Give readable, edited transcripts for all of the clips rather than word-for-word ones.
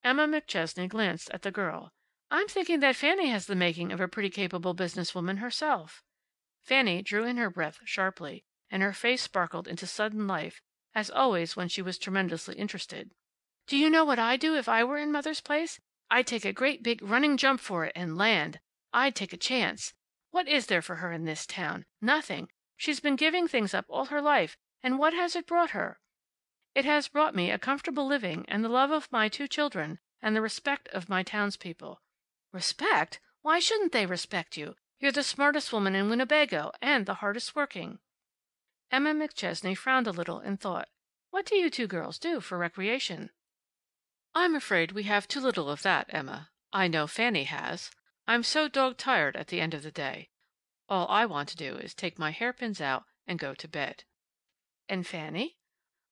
Emma McChesney glanced at the girl. "I'm thinking that Fanny has the making of a pretty capable business woman herself." Fanny drew in her breath sharply, and her face sparkled into sudden life, as always when she was tremendously interested. "Do you know what I'd do if I were in Mother's place? I'd take a great big running jump for it and land. I'd take a chance. What is there for her in this town? Nothing. She's been giving things up all her life, and what has it brought her? It has brought me a comfortable living, and the love of my 2 children, and the respect of my townspeople." "Respect? Why shouldn't they respect you? You're the smartest woman in Winnebago, and the hardest working." Emma McChesney frowned a little and thought. "What do you 2 girls do for recreation?" "I'm afraid we have too little of that, Emma. I know Fanny has. I'm so dog tired at the end of the day. All I want to do is take my hairpins out and go to bed." "And Fanny?"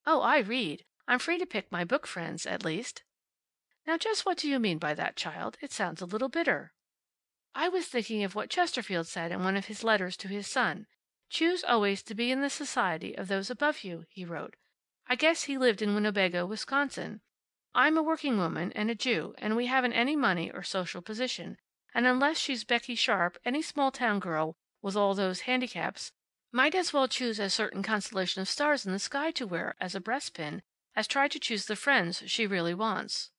"Oh, I read. I'm free to pick my book friends, at least." "Now just what do you mean by that, child? It sounds a little bitter." "I was thinking of what Chesterfield said in one of his letters to his son. 'Choose always to be in the society of those above you,' he wrote. I guess he lived in Winnebago, Wisconsin. I'm a working woman, and a Jew, and we haven't any money or social position, and unless she's Becky Sharp, any small town girl with all those handicaps might as well choose a certain constellation of stars in the sky to wear as a breastpin as try to choose the friends she really wants."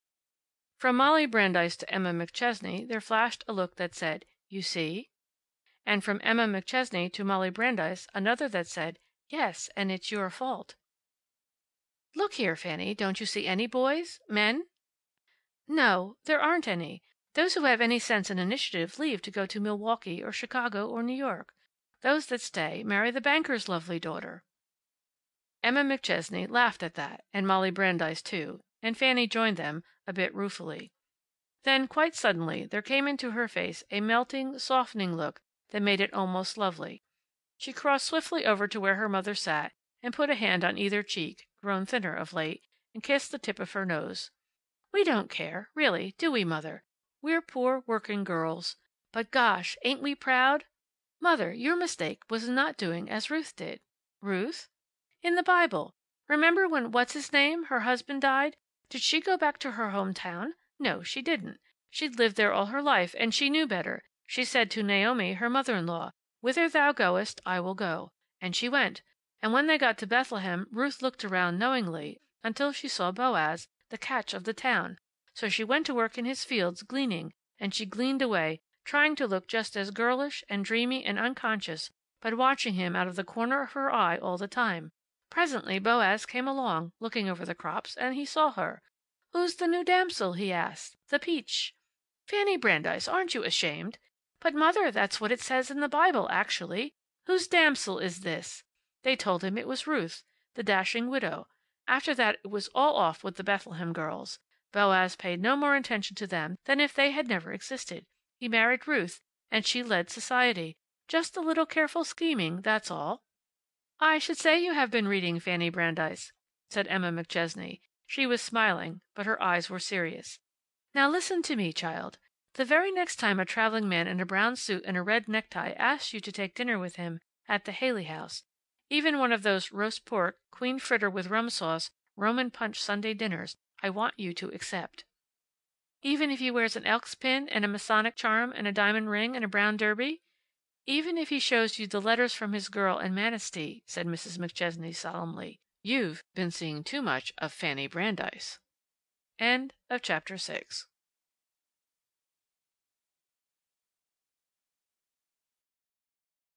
From Molly Brandeis to Emma McChesney there flashed a look that said, "You see?" And from Emma McChesney to Molly Brandeis another that said, "Yes, and it's your fault." "Look here, Fanny, don't you see any boys? Men?" "No, there aren't any. Those who have any sense and initiative leave to go to Milwaukee or Chicago or New York. Those that stay marry the banker's lovely daughter." Emma McChesney laughed at that, and Molly Brandeis too, and Fanny joined them, a bit ruefully. Then, quite suddenly, there came into her face a melting, softening look that made it almost lovely. She crossed swiftly over to where her mother sat, and put a hand on either cheek, grown thinner of late, and kissed the tip of her nose. "We don't care, really, do we, Mother? We're poor working girls. But gosh, ain't we proud? Mother, your mistake was in not doing as Ruth did." "Ruth?" "In the Bible. Remember when what's his name, her husband, died? Did she go back to her home town? No, she didn't. She'd lived there all her life, and she knew better. She said to Naomi, her mother-in-law, 'Whither thou goest, I will go.' And she went. And when they got to Bethlehem, Ruth looked around knowingly until she saw Boaz, the catch of the town. So she went to work in his fields, gleaning, and she gleaned away, trying to look just as girlish and dreamy and unconscious, but watching him out of the corner of her eye all the time. Presently Boaz came along, looking over the crops, and he saw her. 'Who's the new damsel?' he asked. 'The peach.' Fanny Brandeis, aren't you ashamed? But, Mother, that's what it says in the Bible, actually. 'Whose damsel is this?' They told him it was Ruth, the dashing widow. After that it was all off with the Bethlehem girls. Boaz paid no more attention to them than if they had never existed. He married Ruth, and she led society. Just a little careful scheming, that's all." "I should say you have been reading, Fanny Brandeis," said Emma McChesney. She was smiling, but her eyes were serious. "Now listen to me, child. The very next time a traveling man in a brown suit and a red necktie asks you to take dinner with him at the Haley House, even one of those roast pork, queen fritter with rum sauce, Roman punch Sunday dinners, I want you to accept." "Even if he wears an Elks pin and a Masonic charm and a diamond ring and a brown derby?" "Even if he shows you the letters from his girl in Manistee," said Mrs. McChesney solemnly. "You've been seeing too much of Fanny Brandeis." End of chapter 6.